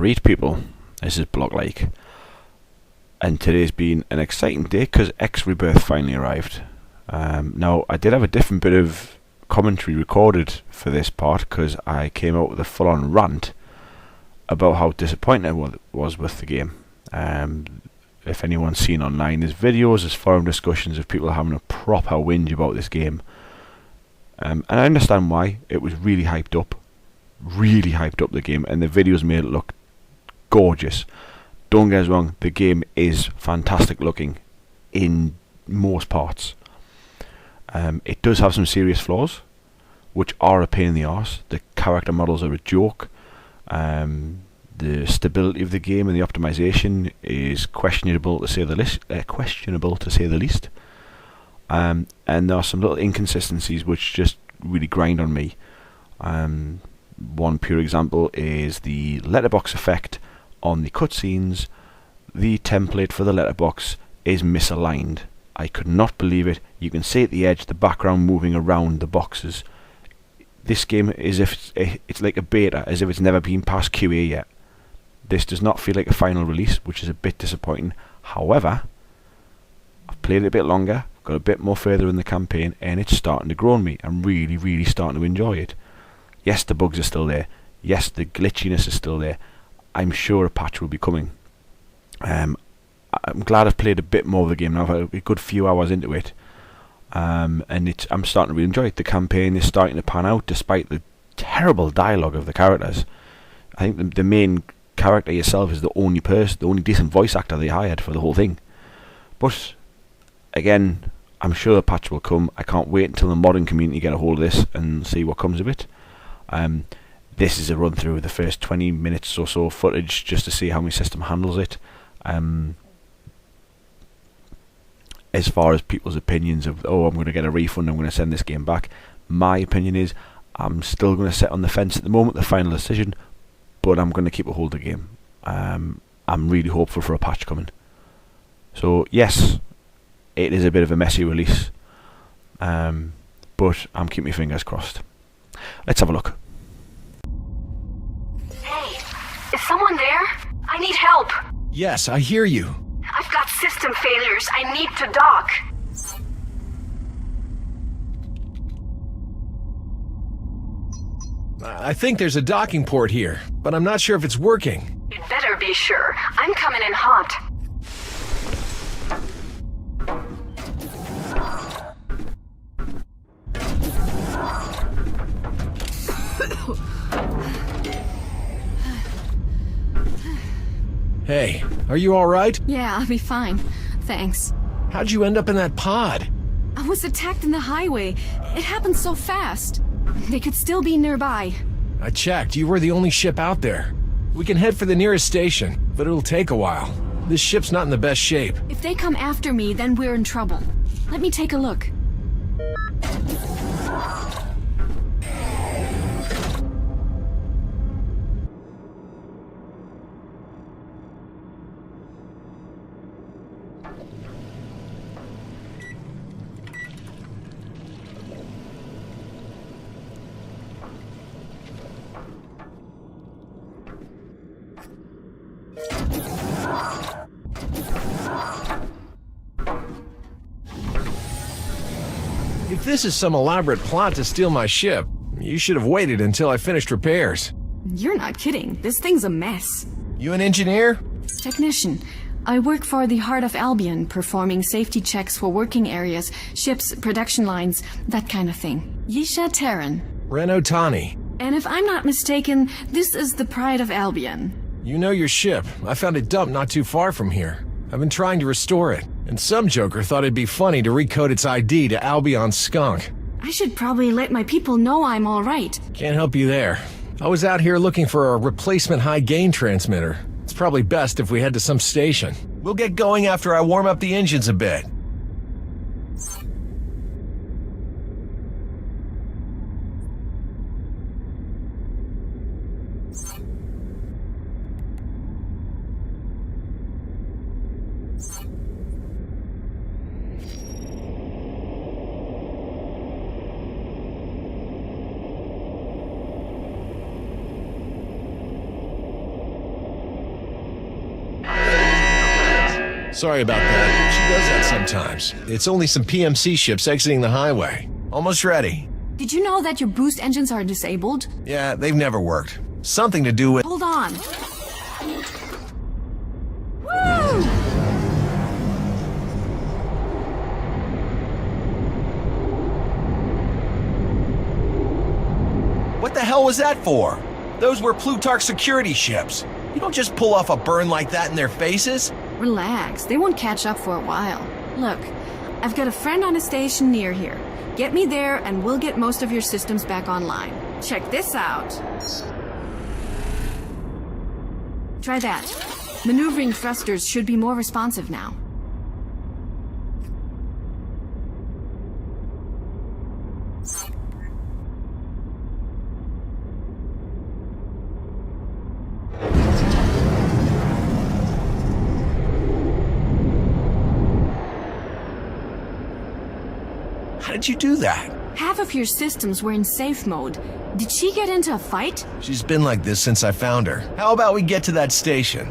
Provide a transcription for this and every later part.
Alright people, this is Block Like, and today's been an exciting day because X Rebirth finally arrived. Now I did have a different bit of commentary recorded for this part because I came out with a full-on rant about how disappointed I was with the game. If anyone's seen online, there's videos, there's forum discussions of people having a proper whinge about this game, and I understand why. It was really hyped up the game, and the videos made it look gorgeous. Don't get us wrong, the game is fantastic looking in most parts. It does have some serious flaws, which are a pain in the arse. The character models are a joke. The stability of the game and the optimization is questionable to say the least. And there are some little inconsistencies which just really grind on me. One pure example is the letterbox effect on the cutscenes. The template for the letterbox is misaligned. I could not believe it. You can see at the edge the background moving around the boxes. This game is it's like a beta, as if it's never been past QA yet. This does not feel like a final release, which is a bit disappointing. However, I've played it a bit longer, got a bit more further in the campaign, and it's starting to grow on me. I'm really starting to enjoy it. Yes, the bugs are still there. Yes, the glitchiness is still there. I'm sure a patch will be coming. I'm glad I've played a bit more of the game now. I've had a good few hours into it. And I'm starting to really enjoy it. The campaign is starting to pan out despite the terrible dialogue of the characters. I think the main character yourself is the only decent voice actor they hired for the whole thing. But again, I'm sure a patch will come. I can't wait until the modding community get a hold of this and see what comes of it. This is a run through of the first 20 minutes or so footage just to see how my system handles it. As far as people's opinions of, oh, I'm going to get a refund, I'm going to send this game back, my opinion is I'm still going to sit on the fence at the moment, the final decision, but I'm going to keep a hold of the game. I'm really hopeful for a patch coming. So yes, it is a bit of a messy release, but I'm keeping my fingers crossed. Let's have a look. Hey, is someone there? I need help. Yes, I hear you. I've got system failures. I need to dock. I think there's a docking port here, but I'm not sure if it's working. You'd better be sure. I'm coming in hot. Hey, are you alright? Yeah, I'll be fine. Thanks. How'd you end up in that pod? I was attacked in the highway. It happened so fast. They could still be nearby. I checked. You were the only ship out there. We can head for the nearest station, but it'll take a while. This ship's not in the best shape. If they come after me, then we're in trouble. Let me take a look. If this is some elaborate plot to steal my ship, you should have waited until I finished repairs. You're not kidding. This thing's a mess. You an engineer? Technician. I work for the Heart of Albion, performing safety checks for working areas, ships, production lines, that kind of thing. Yisha Terran. Ren Otani. And if I'm not mistaken, this is the Pride of Albion. You know your ship. I found it dumped not too far from here. I've been trying to restore it, and some joker thought it'd be funny to recode its ID to Albion Skunk. I should probably let my people know I'm all right. Can't help you there. I was out here looking for a replacement high-gain transmitter. It's probably best if we head to some station. We'll get going after I warm up the engines a bit. Sorry about that. She does that sometimes. It's only some PMC ships exiting the highway. Almost ready. Did you know that your boost engines are disabled? Yeah, they've never worked. Something to do with... Hold on. Woo! What the hell was that for? Those were Plutarch security ships. You don't just pull off a burn like that in their faces. Relax, they won't catch up for a while. Look, I've got a friend on a station near here. Get me there and we'll get most of your systems back online. Check this out. Try that. Maneuvering thrusters should be more responsive now. How did you do that? Half of your systems were in safe mode. Did she get into a fight? She's been like this since I found her. How about we get to that station?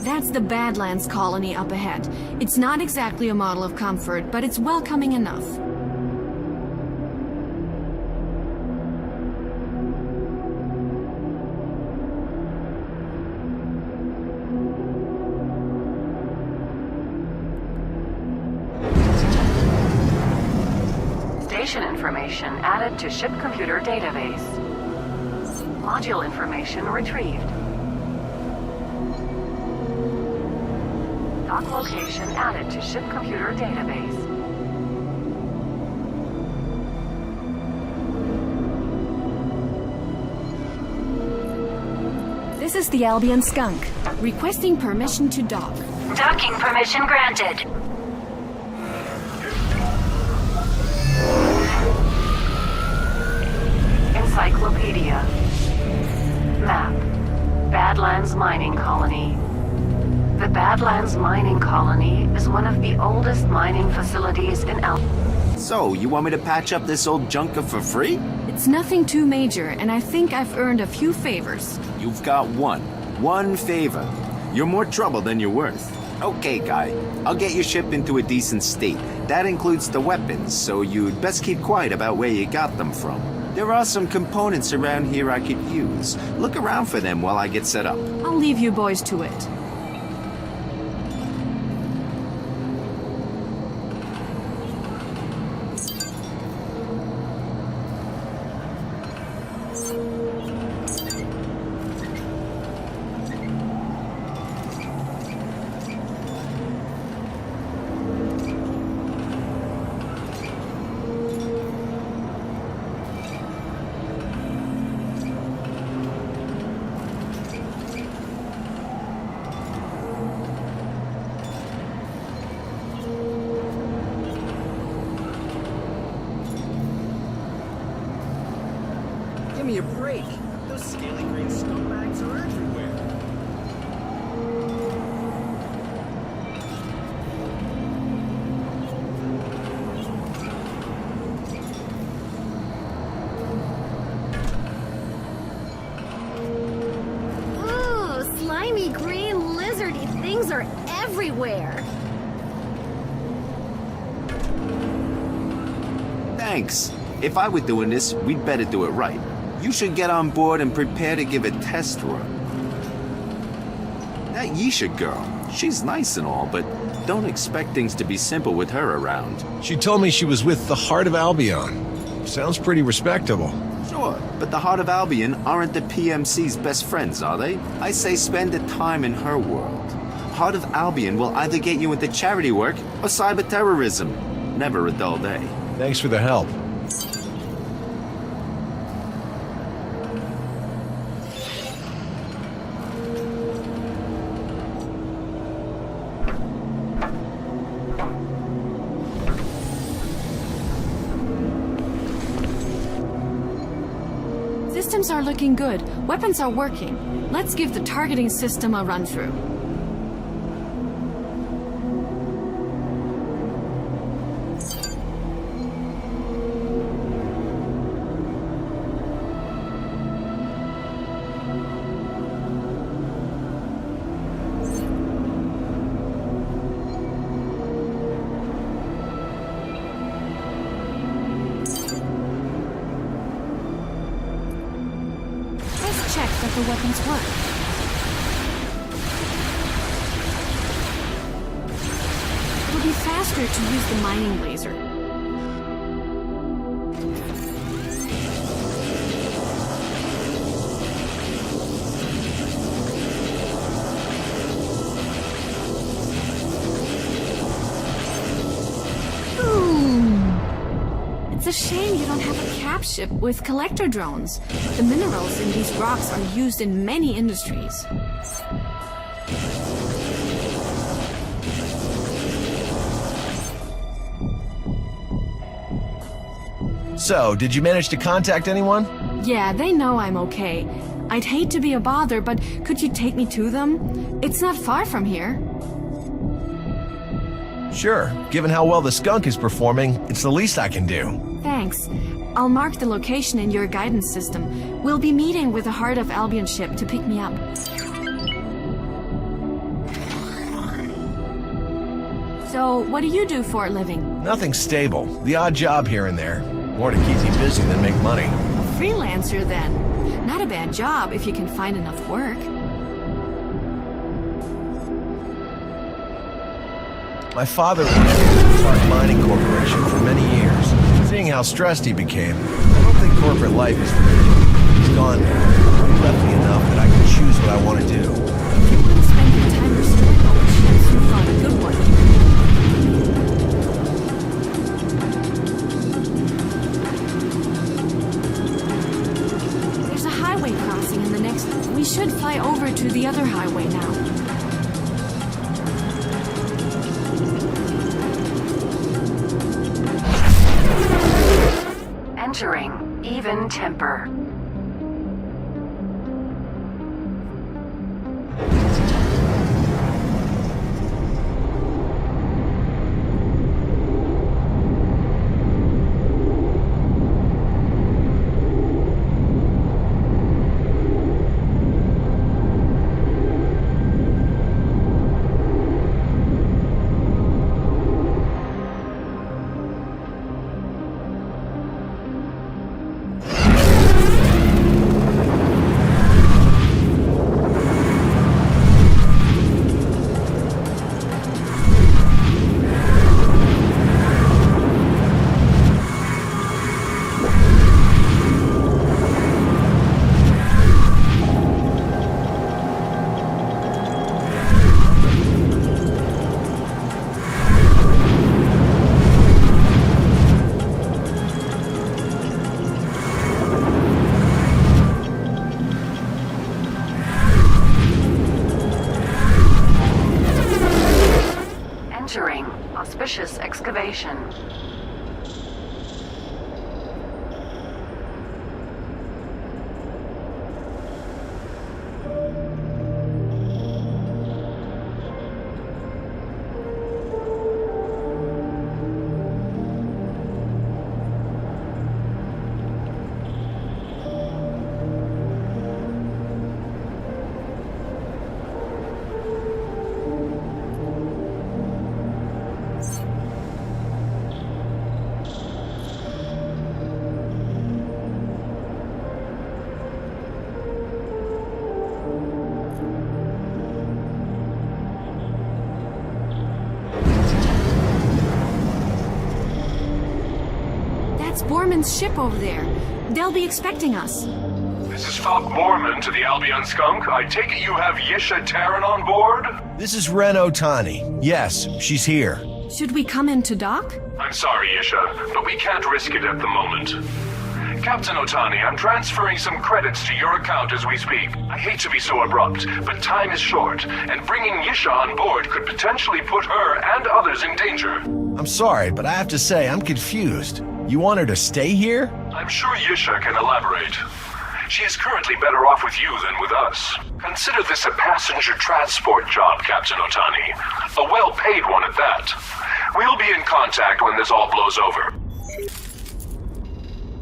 That's the Badlands colony up ahead. It's not exactly a model of comfort, but it's welcoming enough. Station information added to ship computer database. Module information retrieved. Dock location added to ship computer database. This is the Albion Skunk, requesting permission to dock. Docking permission granted. Encyclopedia. Map. Badlands Mining Colony. The Badlands Mining Colony is one of the oldest mining facilities in So, you want me to patch up this old junker for free? It's nothing too major, and I think I've earned a few favors. You've got one favor. You're more trouble than you're worth. Okay, guy, I'll get your ship into a decent state. That includes the weapons, so you'd best keep quiet about where you got them from. There are some components around here I could use. Look around for them while I get set up. I'll leave you boys to it. Give me a break. Those scaly green scumbags are everywhere. Ooh, slimy green lizardy things are everywhere. Thanks. If I were doing this, we'd better do it right. You should get on board and prepare to give a test run. That Yisha girl, she's nice and all, but don't expect things to be simple with her around. She told me she was with the Heart of Albion. Sounds pretty respectable. Sure, but the Heart of Albion aren't the PMC's best friends, are they? I say spend the time in her world. Heart of Albion will either get you into charity work or cyber terrorism. Never a dull day. Thanks for the help. Systems are looking good. Weapons are working. Let's give the targeting system a run-through. Check that the weapons work. It'll be faster to use the mining laser. It's a shame you don't have a cap ship with collector drones. The minerals in these rocks are used in many industries. So, did you manage to contact anyone? Yeah, they know I'm okay. I'd hate to be a bother, but could you take me to them? It's not far from here. Sure. Given how well the skunk is performing, it's the least I can do. Thanks. I'll mark the location in your guidance system. We'll be meeting with the Heart of Albion ship to pick me up. So, what do you do for a living? Nothing stable. The odd job here and there. More to keep me busy than make money. A freelancer, then. Not a bad job if you can find enough work. My father worked at the Clark Mining Corporation for many years. Seeing how stressed he became, I don't think corporate life is for me. He's gone now. He left me enough that I can choose what I want to do. If you want to spend your time restoring old ships, you found a good one. There's a highway crossing in the next... We should fly over to the other highway now. Entering even temper. Auspicious excavation. Borman's ship over there. They'll be expecting us. This is Falk Borman to the Albion Skunk. I take it you have Yisha Terran on board? This is Ren Otani. Yes, she's here. Should we come in to dock? I'm sorry, Yisha, but we can't risk it at the moment. Captain Otani, I'm transferring some credits to your account as we speak. I hate to be so abrupt, but time is short, and bringing Yisha on board could potentially put her and others in danger. I'm sorry, but I have to say, I'm confused. You want her to stay here? I'm sure Yisha can elaborate. She is currently better off with you than with us. Consider this a passenger transport job, Captain Otani. A well-paid one at that. We'll be in contact when this all blows over.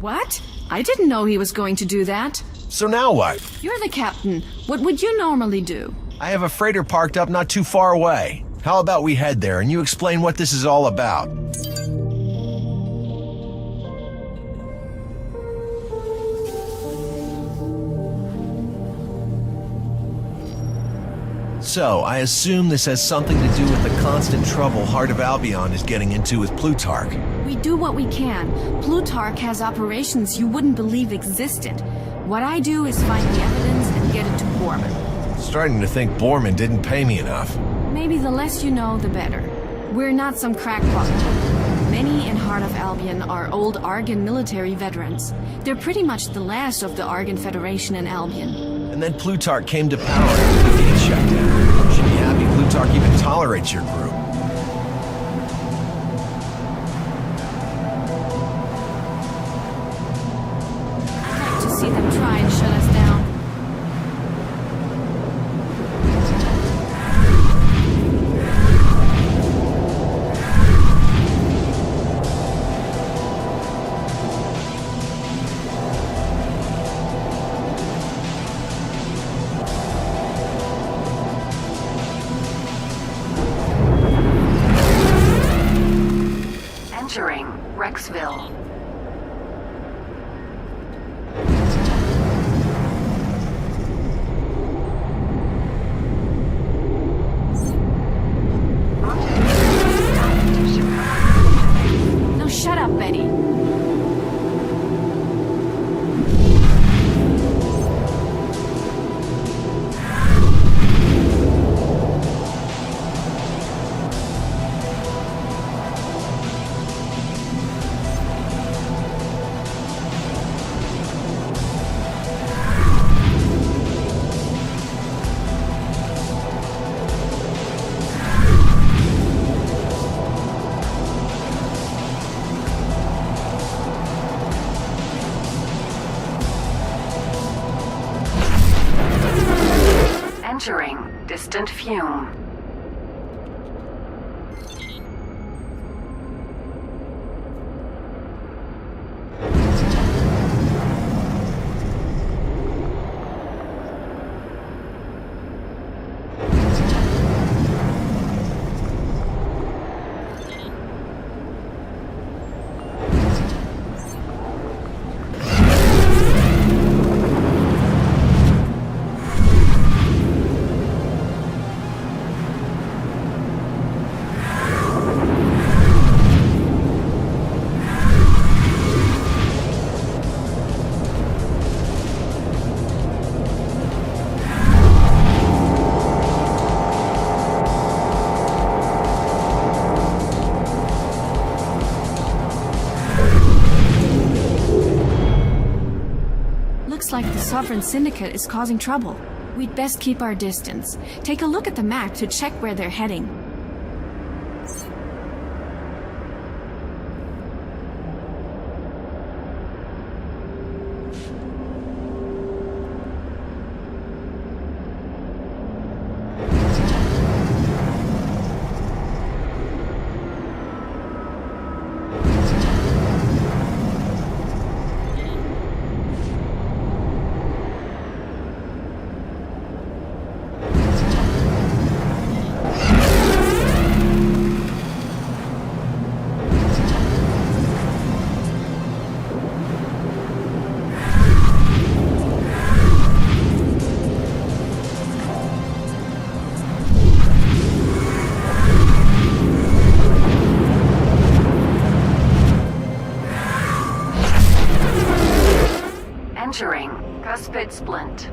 What? I didn't know he was going to do that. So now what? You're the captain. What would you normally do? I have a freighter parked up not too far away. How about we head there and you explain what this is all about? So, I assume this has something to do with the constant trouble Heart of Albion is getting into with Plutarch. We do what we can. Plutarch has operations you wouldn't believe existed. What I do is find the evidence and get it to Borman. Starting to think Borman didn't pay me enough. Maybe the less you know, the better. We're not some crackpot. Many in Heart of Albion are old Argon military veterans. They're pretty much the last of the Argon Federation in Albion. And then Plutarch came to power after the gate shut down. Should be happy Plutarch even tolerates your group. I'd like to see them try and shut us down. Entering Rexville. No, shut up, Betty. Entering Distant Fume. Looks like the Sovereign Syndicate is causing trouble. We'd best keep our distance. Take a look at the map to check where they're heading. Cuspid splint.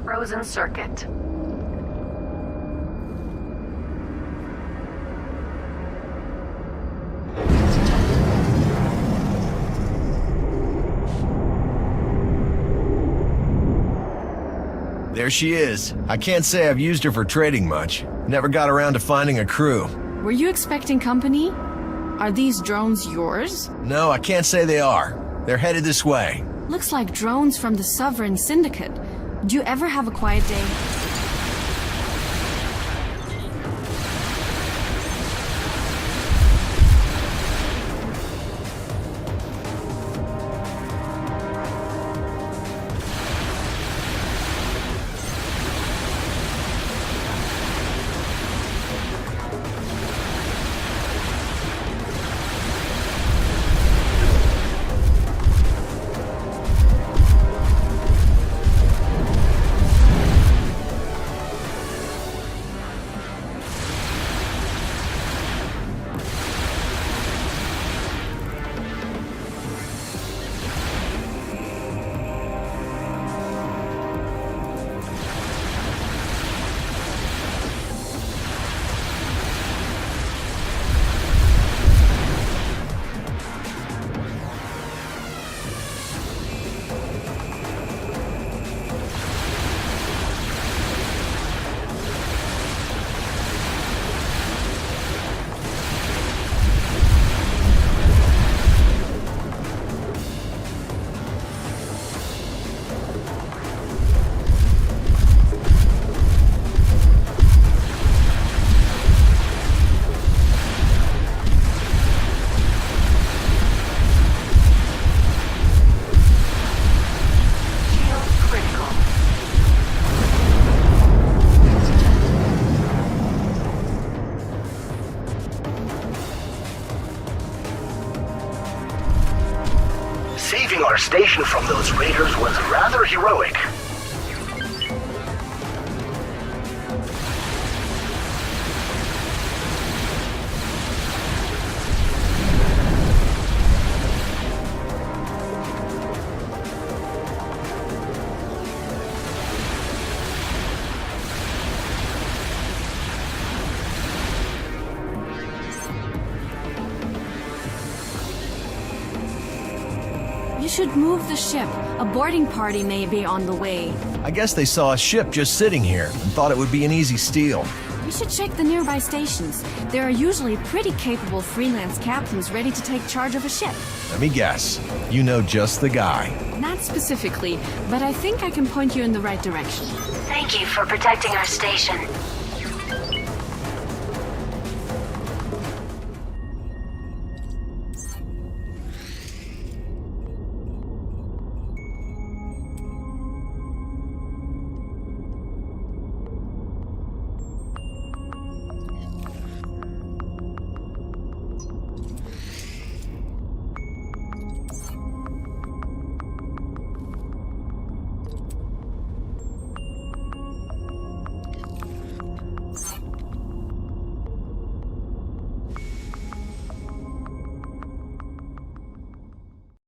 Frozen circuit. There she is. I can't say I've used her for trading much. Never got around to finding a crew. Were you expecting company? Are these drones yours? No, I can't say they are. They're headed this way. Looks like drones from the Sovereign Syndicate. Do you ever have a quiet day? Saving our station from those raiders was rather heroic. You should move the ship. A boarding party may be on the way. I guess they saw a ship just sitting here and thought it would be an easy steal. We should check the nearby stations. There are usually pretty capable freelance captains ready to take charge of a ship. Let me guess. You know just the guy. Not specifically, but I think I can point you in the right direction. Thank you for protecting our station.